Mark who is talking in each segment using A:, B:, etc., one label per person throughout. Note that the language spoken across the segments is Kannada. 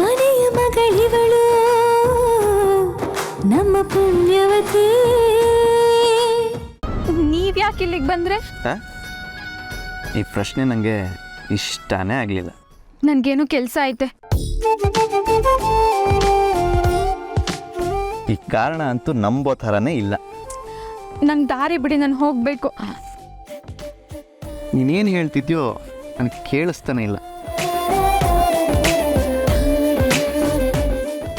A: ಮನೆಯ ಮಗಳಿವಳು ನಮ್ಮ ಪುಣ್ಯವತಿ.
B: ನೀವ್ಯಾಕೆ ಇಲ್ಲಿಗೆ ಬಂದ್ರೆ?
C: ಈ ಪ್ರಶ್ನೆ ನನಗೆ ಇಷ್ಟನೇ ಆಗಲಿಲ್ಲ.
B: ನನಗೇನು ಕೆಲಸ ಐತೆ.
C: ಈ ಕಾರಣ ಅಂತೂ ನಂಬೋ ಥರನೇ ಇಲ್ಲ.
B: ನಂಗೆ ದಾರಿ ಬಿಡಿ, ನಾನು ಹೋಗಬೇಕು.
C: ನೀನೇನು ಹೇಳ್ತಿದ್ಯೋ ನನಗೆ ಕೇಳಿಸ್ತಾನೆ ಇಲ್ಲ.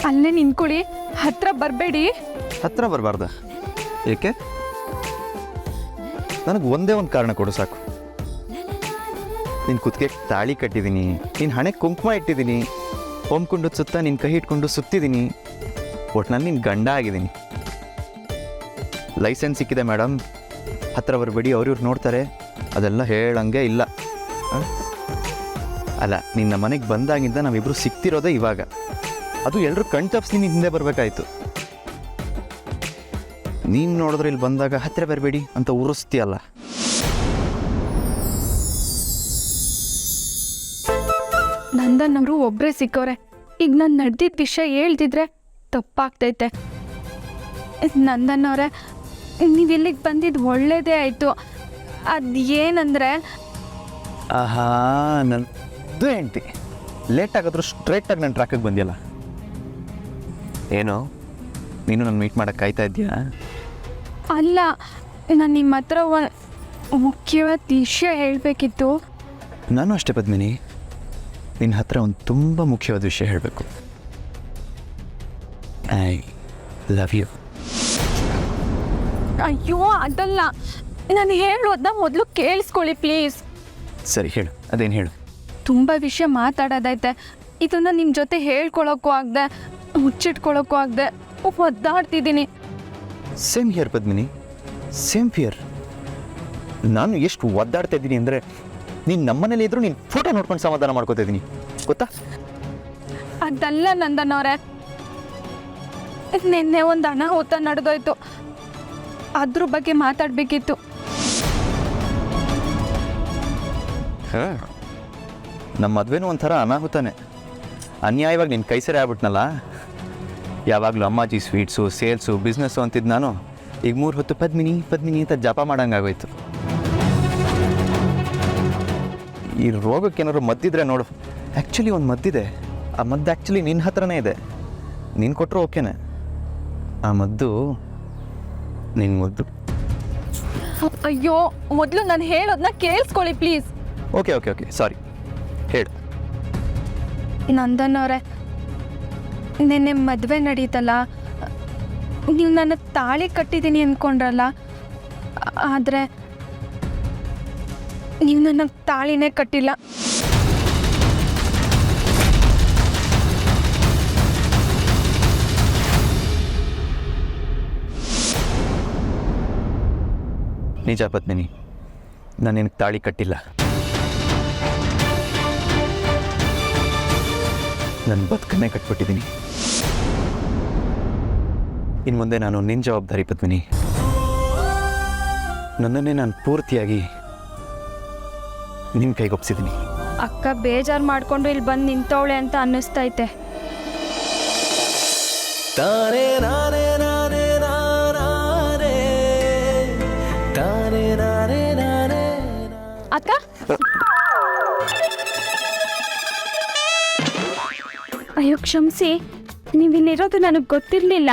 B: ಅಲ್ಲೇ ನಿಂತ್ಕೊಳ್ಳಿ, ಹತ್ರ ಬರಬೇಡಿ.
C: ಹತ್ರ ಬರಬಾರ್ದ? ಏಕೆ? ನನಗೆ ಒಂದೇ ಒಂದು ಕಾರಣ ಕೊಡು ಸಾಕು. ನಿನ್ನ ಕುತ್ತಿಗೆ ತಾಳಿ ಕಟ್ಟಿದ್ದೀನಿ, ನಿನ್ನ ಹಣೆಗೆ ಕುಂಕುಮ ಇಟ್ಟಿದ್ದೀನಿ, ಹೊಮ್ಕೊಂಡು ಸುತ್ತ ನಿನ್ನ ಕೈ ಇಟ್ಕೊಂಡು ಸುತ್ತಿದ್ದೀನಿ. ಒಟ್ಟಿನಲ್ಲಿ ನಿನ್ನ ಗಂಡ ಆಗಿದ್ದೀನಿ. ಲೈಸೆನ್ಸ್ ಸಿಕ್ಕಿದೆ ಮೇಡಮ್, ಹತ್ರ ಬರಬೇಡಿ, ಅವ್ರಿವ್ರು ನೋಡ್ತಾರೆ, ಅದೆಲ್ಲ ಹೇಳಂಗೆ ಇಲ್ಲ. ಅಲ್ಲ, ನಿನ್ನ ಮನೆಗೆ ಬಂದಾಗಿಂದ ನಾವಿಬ್ಬರು ಸಿಕ್ತಿರೋದೇ ಇವಾಗ. ಅದು ಎಲ್ಲರೂ ಕಣ್ ತಪ್ಪಿಸಿ ನೀನು ಹಿಂದೆ ಬರಬೇಕಾಯ್ತು. ನೀನು ನೋಡಿದ್ರೆ ಇಲ್ಲಿ ಬಂದಾಗ ಹತ್ತಿರ ಬರಬೇಡಿ ಅಂತ ಉರಿಸ್ತೀಯಲ್ಲ.
B: ನಂದನ್ ಅವರು ಒಬ್ಬರೇ ಸಿಕ್ಕವ್ರೆ. ಈಗ ನಾನು ನಡೆದಿದ್ದ ವಿಷಯ ಹೇಳ್ತಿದ್ರೆ ತಪ್ಪಾಗ್ತೈತೆ. ನಂದನ್ ಅವರೇ, ನೀವು ಇಲ್ಲಿಗೆ ಬಂದಿದ್ದು ಒಳ್ಳೇದೇ ಆಯಿತು. ಅದು ಏನಂದರೆ,
C: ಆಹಾ, ನನ್ನದು ಹೆಂಡ್ತಿ ಲೇಟ್ ಆಗಿದ್ರು ಸ್ಟ್ರೈಟಾಗಿ ನನ್ನ ಟ್ರ್ಯಾಕಿಗೆ ಬಂದಿಯಲ್ಲ. ಏನೋ ನೀನು ನನ್ನ ಮೀಟ್ ಮಾಡೋಕ್ಕೆ ಕಾಯ್ತಾ ಇದೆಯಾ?
B: ಅಲ್ಲ, ನಾನು ನಿಮ್ಮ ಹತ್ರ ಒಂದು ಮುಖ್ಯವಾದ ವಿಷಯ ಹೇಳಬೇಕಿತ್ತು.
C: ನಾನು ಅಷ್ಟೇ ಪದ್ಮಿನಿ, ನಿನ್ನ ಹತ್ರ ಒಂದು ತುಂಬ ಮುಖ್ಯವಾದ ವಿಷಯ ಹೇಳಬೇಕು. I love you.
B: ಅಯ್ಯೋ, ಅದಲ್ಲ, ನಾನು ಹೇಳೋದನ್ನ ಮೊದಲು ಕೇಳಿಸ್ಕೊಳ್ಳಿ ಪ್ಲೀಸ್.
C: ಸರಿ ಹೇಳು, ಅದೇನು ಹೇಳು.
B: ತುಂಬ ವಿಷಯ ಮಾತಾಡೋದೈತೆ. ಇದನ್ನು ನಿಮ್ಮ ಜೊತೆ ಹೇಳ್ಕೊಳಕ್ಕೂ ಆಗದೆ, ಮುಚ್ಚಿಟ್ಕೊಳ್ಳೋಕ್ಕೂ ಆಗದೆ ಒದ್ದಾಡ್ತಿದ್ದೀನಿ.
C: Same here Padmini, same here. ನಾನು ಎಷ್ಟು ಒದ್ದಾಡ್ತಾ ಇದ್ದೀನಿ ಅಂದರೆ, ನೀನು ನಮ್ಮನೇಲಿ ಇದ್ದರೂ ನೀನು ಫೋಟೋ ನೋಡ್ಕೊಂಡು ಸಮಾಧಾನ ಮಾಡ್ಕೋತಾ ಇದ್ದೀನಿ, ಗೊತ್ತಾ?
B: ಅದಲ್ಲ ನಂದನ್ ಅವರೇ, ನಿನ್ನೆ ಒಂದು ಅನಾಹುತ ನಡೆದೋಯ್ತು, ಅದ್ರ ಬಗ್ಗೆ ಮಾತಾಡಬೇಕಿತ್ತು.
C: ಹಾಂ, ನಮ್ಮ ಮದುವೆನೂ ಒಂಥರ ಅನಾಹುತನೇ. ಅನ್ಯಾಯವಾಗಿ ನಿನ್ನ ಕೈ ಸರಿ ಆಗ್ಬಿಟ್ನಲ್ಲ. ಯಾವಾಗಲೂ ಅಮ್ಮಾಜಿ ಸ್ವೀಟ್ಸು, ಸೇಲ್ಸು, ಬಿಸ್ನೆಸ್ಸು ಅಂತಿದ್ದು ನಾನು ಈಗ 3 ಹೊತ್ತು ಪದ್ಮಿನಿ ಪದ್ಮಿನಿ ಅಂತ ಜಪ ಮಾಡೋಂಗಾಗೋಯ್ತು. ಈ ರೋಗಕ್ಕೆ ಏನಾದ್ರು ಮದ್ದಿದ್ರೆ ನೋಡು. ಆ್ಯಕ್ಚುಲಿ ಒಂದು ಮದ್ದಿದೆ. ಆ ಮದ್ದು ಆ್ಯಕ್ಚುಲಿ ನಿನ್ನ ಹತ್ರನೇ ಇದೆ. ನೀನು ಕೊಟ್ಟರು ಓಕೆನೆ. ಆ ಮದ್ದು ನಿನ್ನ ಮುದ್ದು.
B: ಅಯ್ಯೋ, ಮೊದಲು ನಾನು ಹೇಳೋದನ್ನ ಕೇಳಿಸ್ಕೊಳ್ಳಿ please.
C: Okay okay okay sorry, ಹೇಳು.
B: ನಂದನ್ ಅವರೇ, ನಿನ್ನೆ ಮದುವೆ ನಡೀತಲ್ಲ, ನೀವು ನನ್ನ ತಾಳಿ ಕಟ್ಟಿದ್ದೀನಿ ಅಂದ್ಕೊಂಡ್ರಲ್ಲ, ಆದರೆ ನೀವು ನನ್ನ ತಾಳಿನೇ ಕಟ್ಟಿಲ್ಲ.
C: ನಿಜ ಪದ್ಮಿನಿ, ನಾನು ನಿನಗೆ ತಾಳಿ ಕಟ್ಟಿಲ್ಲ. ನನ್ನ ಬದುಕನ್ನೇ ಕಟ್ಬಿಟ್ಟಿದ್ದೀನಿ. ಇನ್ನು ಮುಂದೆ ನಾನು ನಿನ್ನ ಜವಾಬ್ದಾರಿ ಪದ್ಮಿನಿ. ನನ್ನನ್ನೇ ನಾನು ಪೂರ್ತಿಯಾಗಿ ನಿನ್ನ ಕೈಗೊಪ್ಸಿದ್ದೀನಿ.
B: ಅಕ್ಕ ಬೇಜಾರು ಮಾಡಿಕೊಂಡು ಇಲ್ಲಿ ಬಂದು ನಿಂತವಳೆ ಅಂತ ಅನ್ನಿಸ್ತೈತೆ. ಅಕ್ಕ, ಅಯ್ಯೋ ಕ್ಷಮಿಸಿ, ನೀವಿಲ್ಲಿರೋದು ನನಗೆ ಗೊತ್ತಿರಲಿಲ್ಲ.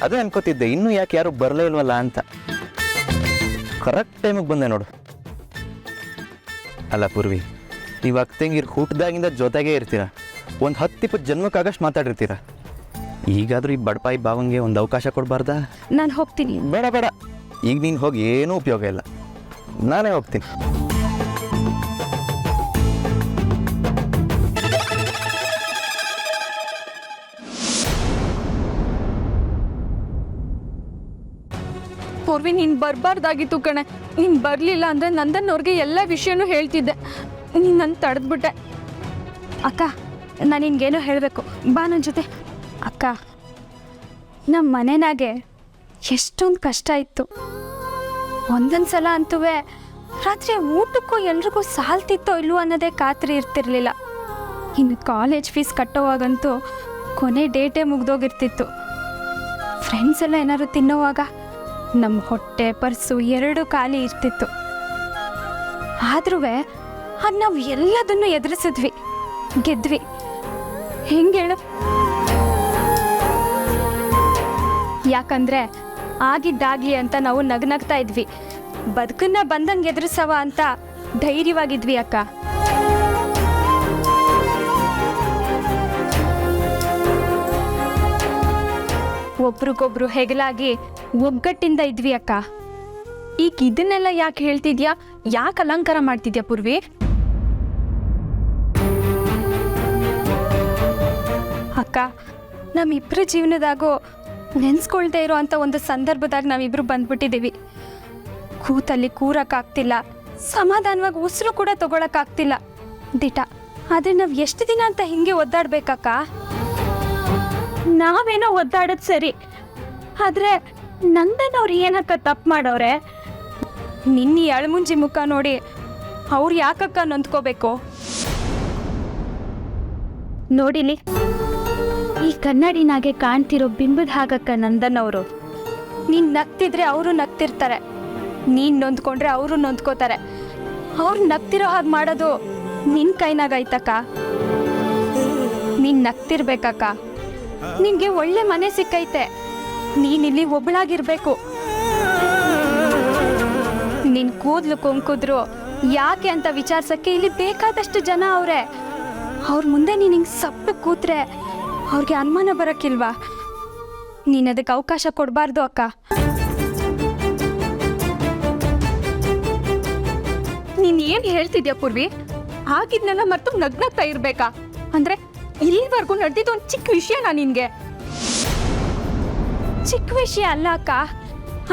C: ಅದೇ ಅನ್ಕೋತಿದ್ದೆ, ಇನ್ನೂ ಯಾಕೆ ಯಾರು ಬರಲೇ ಇಲ್ವಲ್ಲ ಅಂತ. ಕರೆಕ್ಟ್ ಟೈಮಿಗೆ ಬಂದೆ ನೋಡು. ಅಲ್ಲ ಪೂರ್ವಿ, ನೀವು ಅಕ್ಕಂಗಿರು ಹುಟ್ಟಿದಾಗಿಂದ ಜೊತೆಗೇ ಇರ್ತೀರ. ಒಂದು 10-20 ಜನ್ಮಕ್ಕಾಗಷ್ಟು ಮಾತಾಡಿರ್ತೀರ. ಈಗಾದರೂ ಈ ಬಡಪಾಯಿ ಭಾವಂಗೆ ಒಂದು ಅವಕಾಶ ಕೊಡಬಾರ್ದಾ?
B: ನಾನು ಹೋಗ್ತೀನಿ.
C: ಬೇಡ ಬೇಡ, ಈಗ ನೀನು ಹೋಗಿ ಏನೂ ಉಪಯೋಗ ಇಲ್ಲ, ನಾನೇ ಹೋಗ್ತೀನಿ.
B: ಪೂರ್ವಿ, ನೀನು ಬರಬಾರ್ದಾಗಿತ್ತು ಕಣೆ. ನೀನು ಬರಲಿಲ್ಲ ಅಂದರೆ ನಂದನ್ ಅವ್ರಿಗೆ ಎಲ್ಲ ವಿಷಯನೂ ಹೇಳ್ತಿದ್ದೆ. ನೀನು ನನ್ನ ತಡೆದ್ಬಿಟ್ಟೆ. ಅಕ್ಕ, ನಾನು ನಿನ್ಗೇನೋ ಹೇಳಬೇಕು, ಬಾ ನನ್ನ ಜೊತೆ. ಅಕ್ಕ, ನಮ್ಮ ಮನೆಯಾಗೆ ಎಷ್ಟೊಂದು ಕಷ್ಟ ಇತ್ತು. ಒಂದೊಂದು ಸಲ ಅಂತೂ ರಾತ್ರಿ ಊಟಕ್ಕೂ ಎಲ್ರಿಗೂ ಸಾಲ್ತಿತ್ತೋ ಇಲ್ವೋ ಅನ್ನೋದೇ ಖಾತ್ರಿ ಇರ್ತಿರ್ಲಿಲ್ಲ. ಇನ್ನು ಕಾಲೇಜ್ ಫೀಸ್ ಕಟ್ಟೋವಾಗಂತೂ ಕೊನೆ ಡೇಟೇ ಮುಗ್ದೋಗಿರ್ತಿತ್ತು. ಫ್ರೆಂಡ್ಸ್ ಎಲ್ಲ ಏನಾದ್ರು ತಿನ್ನೋವಾಗ ನಮ್ಮ ಹೊಟ್ಟೆ ಪರ್ಸು ಎರಡೂ ಖಾಲಿ ಇರ್ತಿತ್ತು. ಆದ್ರೂ ಅದು ನಾವು ಎಲ್ಲದನ್ನು ಎದುರಿಸಿದ್ವಿ, ಗೆದ್ವಿ. ಹೆಂಗೆ ಹೇಳು? ಯಾಕಂದ್ರೆ ಆಗಿದ್ದಾಗ್ಲಿ ಅಂತ ನಾವು ನಗ್ನಗ್ತಾ ಇದ್ವಿ, ಬದುಕನ್ನ ಬಂದಂಗೆ ಎದುರಿಸವ ಅಂತ ಧೈರ್ಯವಾಗಿದ್ವಿ ಅಕ್ಕ. ಒಬ್ರಿಗೊಬ್ರು ಹೆಗಲಾಗಿ ಒಗ್ಗಟ್ಟಿಂದ ಇದ್ವಿ ಅಕ್ಕ.
D: ಈಗ ಇದನ್ನೆಲ್ಲ ಯಾಕೆ ಹೇಳ್ತಿದ್ಯಾ? ಯಾಕೆ ಅಲಂಕಾರ ಮಾಡ್ತಿದ್ಯಾ ಪೂರ್ವಿ?
B: ಅಕ್ಕ, ನಮ್ಮಿಬ್ಬರ ಜೀವನದಾಗೂ ನೆನ್ಸ್ಕೊಳ್ದೇ ಇರೋ ಅಂಥ ಒಂದು ಸಂದರ್ಭದಾಗ ನಾವಿಬ್ರು ಬಂದ್ಬಿಟ್ಟಿದ್ದೀವಿ. ಕೂತಲ್ಲಿ ಕೂರಕ್ಕಾಗ್ತಿಲ್ಲ, ಸಮಾಧಾನವಾಗಿ ಉಸಿರು ಕೂಡ ತಗೊಳಕ್ಕಾಗ್ತಿಲ್ಲ ದಿಟ. ಆದರೆ ನಾವು ಎಷ್ಟು ದಿನ ಅಂತ ಹಿಂಗೆ ಒದ್ದಾಡ್ಬೇಕಕ್ಕ? ನಾವೇನೋ ಒದ್ದಾಡೋದು ಸರಿ, ಆದರೆ ನಂದನವ್ರು ಏನಕ್ಕ ತಪ್ಪು ಮಾಡವ್ರೆ? ನಿನ್ನೆ ಅಳಮುಂಜಿ ಮುಖ ನೋಡಿ ಅವ್ರು ಯಾಕಕ್ಕ ನೊಂದ್ಕೋಬೇಕು? ನೋಡಿಲಿ, ಈ ಕನ್ನಡಿನಾಗೆ ಕಾಣ್ತಿರೋ ಬಿಂಬದ ಹಾಗಕ್ಕ ನಂದನವರು. ನೀನು ನಗ್ತಿದ್ರೆ ಅವರು ನಗ್ತಿರ್ತಾರೆ, ನೀನು ನೊಂದ್ಕೊಂಡ್ರೆ ಅವರು ನೊಂದ್ಕೋತಾರೆ. ಅವ್ರು ನಗ್ತಿರೋ ಹಾಗೆ ಮಾಡೋದು ನಿನ್ನ ಕೈನಾಗೈತಕ್ಕ. ನೀನು ನಗ್ತಿರ್ಬೇಕಕ್ಕ. ನಿನಗೆ ಒಳ್ಳೆ ಮನೆ ಸಿಕ್ಕೈತೆ, ನೀನಿಲ್ಲಿ ಒಬ್ಬಳಾಗಿರ್ಬೇಕು. ನಿನ್ನ ಕೂದಲು ಕೊಂಕುದ್ರು ಯಾಕೆ ಅಂತ ವಿಚಾರಿಸೋಕ್ಕೆ ಇಲ್ಲಿ ಬೇಕಾದಷ್ಟು ಜನ ಅವರೇ. ಅವ್ರ ಮುಂದೆ ನೀನು ಹಿಂಗೆ ಸಪ್ಪು ಕೂತ್ರೆ ಅವ್ರಿಗೆ ಅನುಮಾನ ಬರೋಕ್ಕಿಲ್ವಾ? ನೀನು ಅದಕ್ಕೆ ಅವಕಾಶ ಕೊಡಬಾರ್ದು ಅಕ್ಕ.
D: ನೀನು ಏನು ಹೇಳ್ತಿದ್ಯಾ ಪೂರ್ವಿ? ಆಗಿದ್ನೆಲ್ಲ ಮರ್ತು ನಗ್ನಗ್ತಾ ಇರ್ಬೇಕಾ? ಅಂದರೆ ಇಲ್ಲಿವರೆಗೂ ನಡೆದಿದ್ದು ಒಂದು ಚಿಕ್ಕ ವಿಷಯನಾ ನಿನಗೆ?
B: ಚಿಕ್ಕ ವಿಷಯ ಅಲ್ಲ ಅಕ್ಕ,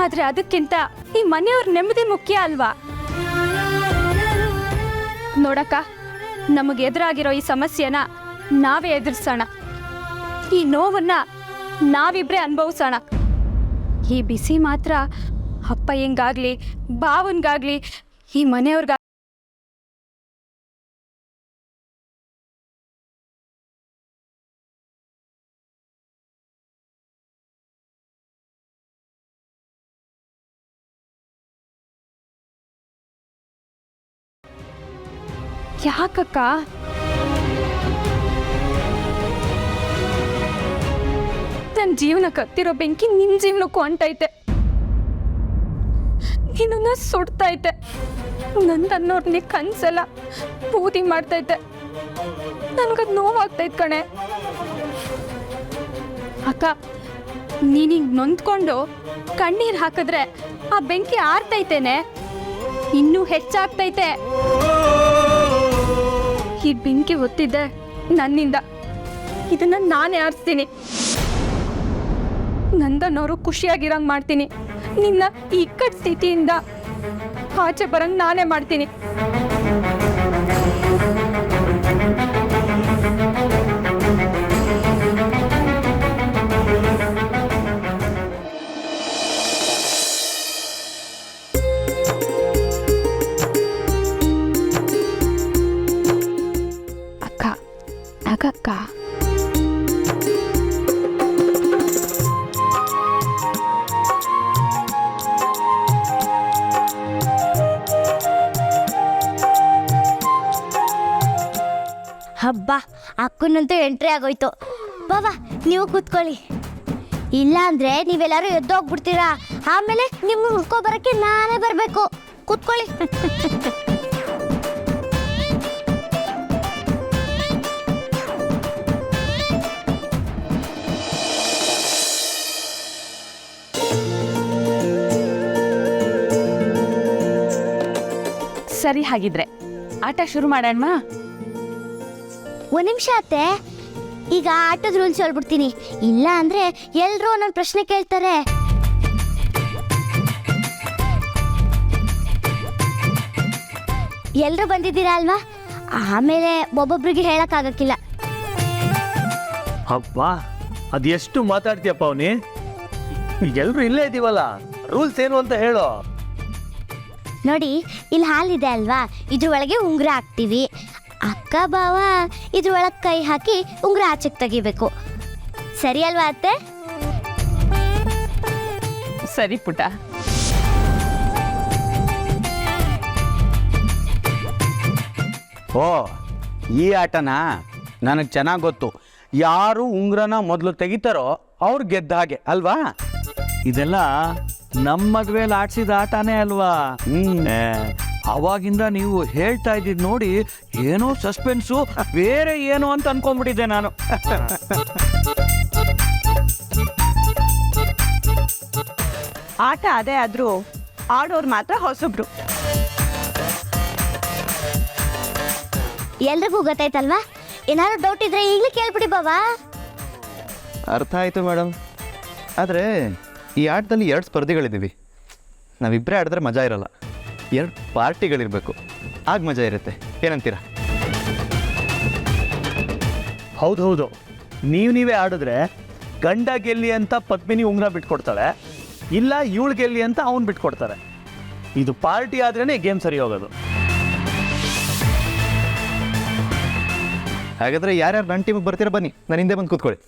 B: ಆದರೆ ಅದಕ್ಕಿಂತ ಈ ಮನೆಯವ್ರ ನೆಮ್ಮದಿ ಮುಖ್ಯ ಅಲ್ವಾ? ನೋಡಕ್ಕ, ನಮಗೆ ಎದುರಾಗಿರೋ ಈ ಸಮಸ್ಯೆನ ನಾವೇ ಎದುರಿಸೋಣ. ಈ ನೋವನ್ನ ನಾವಿಬ್ರೇ ಅನುಭವಿಸೋಣ. ಈ ಬಿಸಿ ಮಾತ್ರ ಅಪ್ಪಯ್ಯಂಗಾಗ್ಲಿ ಬಾವನ್ಗಾಗ್ಲಿ ಈ ಮನೆಯವ್ರಿಗ ಯಾಕಕ್ಕ?
D: ನನ್ನ ಜೀವನ ಕತ್ತಿರೋ ಬೆಂಕಿ ನಿನ್ನ ಜೀವನಕ್ಕೂ ಅಂಟೈತೆ, ನಿನ್ನ ಸುಡ್ತೈತೆ. ನಂದನ್ನೋರ್ನಿ ಕನ್ಸೆಲ್ಲ ಬೂದಿ ಮಾಡ್ತೈತೆ. ನನ್ಗದು ನೋವಾಗ್ತೈತೆ ಕಣೆ.
B: ಅಕ್ಕ, ನೀನಿಂಗ್ ನೊಂದ್ಕೊಂಡು ಕಣ್ಣೀರು ಹಾಕಿದ್ರೆ ಆ ಬೆಂಕಿ ಆರ್ತೈತೇನೆ, ಇನ್ನೂ ಹೆಚ್ಚಾಗ್ತೈತೆ. ಈ ಬೆಂಕಿ ಹೊತ್ತಿದ್ದೆ ನನ್ನಿಂದ, ಇದನ್ನ ನಾನೇ ಆರಿಸ್ತೀನಿ. ನಂದನವರು ಖುಷಿಯಾಗಿರಂಗೆ ಮಾಡ್ತೀನಿ. ನಿನ್ನ ಈ ಇಕ್ಕಟ್ಟು ಸ್ಥಿತಿಯಿಂದ ಆಚೆ ಬರಂಗೆ ನಾನೇ ಮಾಡ್ತೀನಿ. ಅಕ್ಕ, ನಗಕ್ಕ.
E: ಹಬ್ಬ, ಅಕ್ಕನಂತೂ ಎಂಟ್ರಿ ಆಗೋಯ್ತು. ಬಾಬಾ, ನೀವು ಕೂತ್ಕೊಳ್ಳಿ. ಇಲ್ಲ ಅಂದ್ರೆ ನೀವೆಲ್ಲರೂ ಎದ್ದೋಗ್ಬಿಡ್ತೀರಾ. ಆಮೇಲೆ ನಿಮ್ಗೆ ಉಳ್ಕೊ ಬರಕ್ಕೆ ನಾನೇ ಬರಬೇಕು. ಕೂತ್ಕೊಳ್ಳಿ.
D: ಸರಿ, ಹಾಗಿದ್ರೆ ಆಟ ಶುರು ಮಾಡೋಣ.
E: ಒಂದ್ ನಿಮಿಷ ಅತ್ತೆ, ಈಗ ಆಟದ ರೂಲ್ಸ್ ಹೇಳ್ಬಿಡ್ತೀನಿ. ಇಲ್ಲ ಅಂದ್ರೆ ಎಲ್ರೂ ಒಂದೊಂದು ಪ್ರಶ್ನೆ ಕೇಳ್ತಾರೆ. ಎಲ್ರೂ ಬಂದಿದ್ದೀರಾ ಅಲ್ವಾ? ಆಮೇಲೆ ಒಬ್ಬೊಬ್ರಿಗೆ ಹೇಳಕ್ಕಾಗಕ್ಕಿಲ್ಲ.
F: ಅಪ್ಪ, ಅದೆಷ್ಟು ಮಾತಾಡ್ತೀಯಪ್ಪ ಅವನಿ? ಎಲ್ರು ಇಲ್ಲೇ ಇದೀವಲ್ಲ, ರೂಲ್ಸ್ ಏನು ಅಂತ ಹೇಳು.
E: ನೋಡಿ, ಇಲ್ಲಿ ಹಾಲಿದೆ ಅಲ್ವಾ, ಇದ್ರ ಒಳಗೆ ಉಂಗುರ ಹಾಕ್ತೀವಿ. ಅಕ್ಕ ಅಕ್ಕ ಬಾವ ಇದ್ರೊಳಗೆ ಕೈ ಹಾಕಿ ಉಂಗುರ ಆಚೆಗೆ ತೆಗಿಬೇಕು. ಸರಿ ಅಲ್ವಾ ಅತ್ತೆ?
D: ಸರಿ ಪುಟ.
G: ಓ ಈ ಆಟನಾ ನನಗೆ ಚೆನ್ನಾಗಿ ಗೊತ್ತು. ಯಾರು ಉಂಗ್ರನ ಮೊದಲು ತೆಗಿತಾರೋ ಅವ್ರು ಗೆದ್ದ ಹಾಗೆ ಅಲ್ವಾ?
F: ಇದೆಲ್ಲ ನಮ್ಮ ಮದ್ವೆಯಲ್ಲಿ ಆಡ್ಸಿದ ಆಟನೇ ಅಲ್ವಾ? ಅವಾಗಿಂದ ನೀವು ಹೇಳ್ತಾ ಇದ್ದಿದ್ ನೋಡಿ ಏನೋ ಸಸ್ಪೆನ್ಸು ಬೇರೆ ಏನೋ ಅಂತ ಅನ್ಕೊಂಡ್ಬಿಟ್ಟಿದ್ದೆ ನಾನು.
H: ಆಟ ಅದೇ ಆದ್ರೂ ಆಡೋರು ಮಾತ್ರ ಹೊಸಬ್ರು.
E: ಎಲ್ರಿಗೂ ಗೊತ್ತಾಯ್ತಲ್ವಾ? ಏನಾದ್ರು ಡೌಟ್ ಇದ್ರೆ ಈಗಲೇ ಕೇಳ್ಬಿಡಿ ಬಾವಾ.
C: ಅರ್ಥ ಆಯಿತು ಮೇಡಮ್. ಆದರೆ ಈ ಆಟದಲ್ಲಿ 2 ಸ್ಪರ್ಧಿಗಳಿದ್ದೀವಿ. ನಾವಿಬ್ಬರೇ ಆಡಿದ್ರೆ ಮಜಾ ಇರಲ್ಲ, 2 ಪಾರ್ಟಿಗಳಿರಬೇಕು, ಆಗ ಮಜಾ ಇರುತ್ತೆ. ಏನಂತೀರಾ?
F: ಹೌದು, ನೀವೇ ಆಡಿದ್ರೆ ಗಂಡ ಗೆಲ್ಲಿ ಅಂತ ಪದ್ಮಿನಿ ಉಂಗ್ರ ಬಿಟ್ಕೊಡ್ತಾಳೆ, ಇಲ್ಲ ಇವಳು ಗೆಲ್ಲಿ ಅಂತ ಅವನು ಬಿಟ್ಕೊಡ್ತಾರೆ. ಇದು ಪಾರ್ಟಿ ಆದ್ರೇನೆ ಗೇಮ್ ಸರಿ ಹೋಗೋದು.
C: ಹಾಗಾದರೆ ಯಾರ್ಯಾರು ನನ್ನ ಟೀಮಿಗೆ ಬರ್ತೀರಾ ಬನ್ನಿ, ನಾನು ಹಿಂದೆ ಬಂದು ಕೂತ್ಕೊಳ್ಳಿ.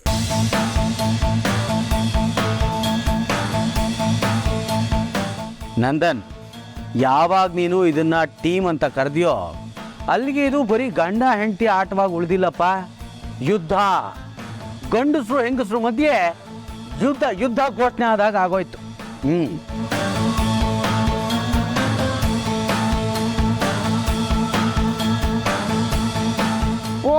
G: ನಂದನ್, ಯಾವಾಗ ನೀನು ಇದನ್ನ ಟೀಮ್ ಅಂತ ಕರೆದಿಯೋ ಅಲ್ಲಿಗೆ ಇದು ಬರೀ ಗಂಡ ಹೆಂಡತಿ ಆಟವಾಗಿ ಉಳಿದಿಲ್ಲಪ್ಪ. ಯುದ್ಧ, ಗಂಡಸರು ಹೆಂಗಸರು ಮಧ್ಯೆ ಯುದ್ಧ ಘೋಷಣೆ ಆದಾಗ ಆಗೋಯ್ತು.
H: ಓ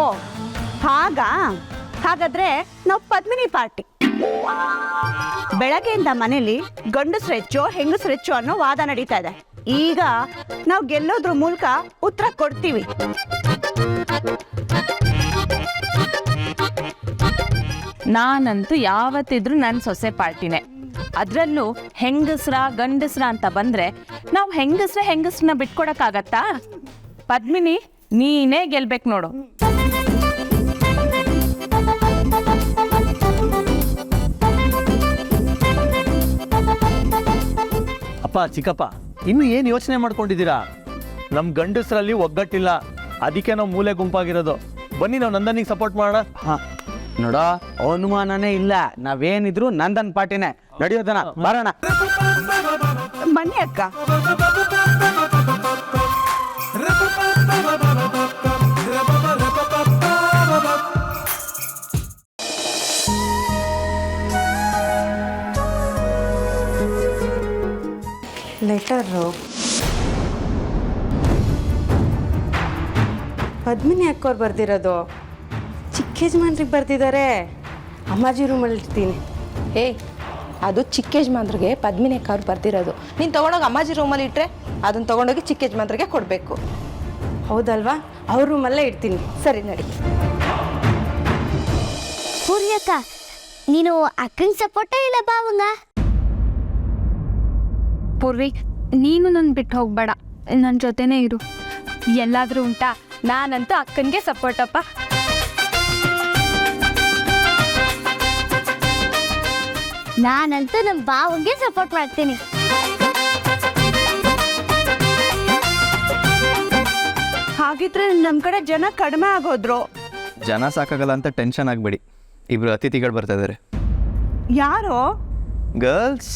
H: ಹಾಗಾದ್ರೆ ನಾವು ಪದ್ಮಿನಿ ಪಾರ್ಟಿ. ಬೆಳಗ್ಗೆಯಿಂದ ಮನೇಲಿ ಗಂಡಸ್ರು ಹೆಚ್ಚು ಹೆಂಗಸ್ರು ಹೆಚ್ಚು ಅನ್ನೋ ವಾದ ನಡೀತಾ ಇದೆ. ಈಗ ನಾವು ಗೆಲ್ಲೋದ್ರ ಮೂಲಕ ಉತ್ತರ ಕೊಡ್ತೀವಿ.
D: ನಾನಂತೂ ಯಾವತ್ತಿದ್ರು ನನ್ನ ಸೊಸೆ ಪಾರ್ಟಿನೇ. ಅದರಲ್ಲೂ ಹೆಂಗಸ್ರ ಗಂಡಸ್ರ ಅಂತ ಬಂದ್ರೆ ನಾವು ಹೆಂಗಸ್ರನ್ನ ಬಿಟ್ಕೊಡಕ್ಕಾಗತ್ತಾ? ಪದ್ಮಿನಿ, ನೀನೇ ಗೆಲ್ಬೇಕು ನೋಡು.
F: ಅಪ್ಪ ಚಿಕ್ಕಪ್ಪ, ಇನ್ನು ಏನು ಯೋಚನೆ ಮಾಡ್ಕೊಂಡಿದ್ದೀರಾ? ನಮ್ಮ ಗಂಡಸರಲ್ಲಿ ಒಗ್ಗಟ್ಟಿಲ್ಲ, ಅದಕ್ಕೆ ನಾವು ಮೂಲೆ ಗುಂಪಾಗಿರೋದು. ಬನ್ನಿ ನಾವು ನಂದನಿಗೆ ಸಪೋರ್ಟ್ ಮಾಡೋಣ.
G: ನೋಡೋ, ಅನುಮಾನನೇ ಇಲ್ಲ, ನಾವೇನಿದ್ರು ನಂದನ್ ಪಾರ್ಟಿನೇ. ನಡೆಯೋದನ ಬರೋಣ.
H: ಬನ್ನಿ ಅಕ್ಕ.
I: ಲೆಟರು ಪದ್ಮಿನಿ ಅಕ್ಕವ್ರು ಬರ್ದಿರೋದು. ಚಿಕ್ಕ ಯಜಮಾನ್ರಿಗೆ ಬರ್ದಿದ್ದಾರೆ. ಅಮ್ಮಾಜಿ ರೂಮಲ್ಲಿ ಇರ್ತೀನಿ.
J: ಅದು ಚಿಕ್ಕ ಯಜಮಾನ್ರಿಗೆ ಪದ್ಮಿನಿ ಅಕ್ಕವ್ರು ಬರ್ದಿರೋದು. ನೀನು ತೊಗೊಂಡೋಗಿ ಅಮ್ಮಾಜಿ ರೂಮಲ್ಲಿ ಇಟ್ಟರೆ ಅದನ್ನು ತೊಗೊಂಡೋಗಿ ಚಿಕ್ಕ ಯಜಮಾನ್ರಿಗೆ ಕೊಡಬೇಕು.
I: ಹೌದಲ್ವಾ? ಅವ್ರ ರೂಮಲ್ಲೇ ಇಡ್ತೀನಿ.
J: ಸರಿ, ನಡಿ.
E: ಪೂರ್ವಿ ಅಕ್ಕ, ನೀನು ಅಕ್ಕನ ಸಪೋರ್ಟ ಇಲ್ಲ ಬಾವಂಗ?
B: ಪೂರ್ವಿ, ನೀನು ನನ್ನ ಬಿಟ್ಟು ಹೋಗ್ಬೇಡ, ನನ್ನ ಜೊತೆನೇ ಇರು. ಎಲ್ಲಾದರೂ ಉಂಟಾ? ನಾನಂತೂ ಅಕ್ಕನಿಗೆ ಸಪೋರ್ಟಪ್ಪ.
E: ನಾನಂತೂ ನಮ್ಮ ಬಾವಂಗೆ ಸಪೋರ್ಟ್ ಮಾಡ್ತೀನಿ.
H: ಹಾಗಿದ್ರೆ ನಮ್ಮ ಕಡೆ ಜನ ಕಡಿಮೆ ಆಗೋದ್ರು.
C: ಜನ ಸಾಕಾಗಲ್ಲ ಅಂತ ಟೆನ್ಷನ್ ಆಗಬೇಡಿ, 2 ಅತಿಥಿಗಳು ಬರ್ತಾ ಇದ್ದಾರೆ.
H: ಯಾರು?
C: ಗರ್ಲ್ಸ್.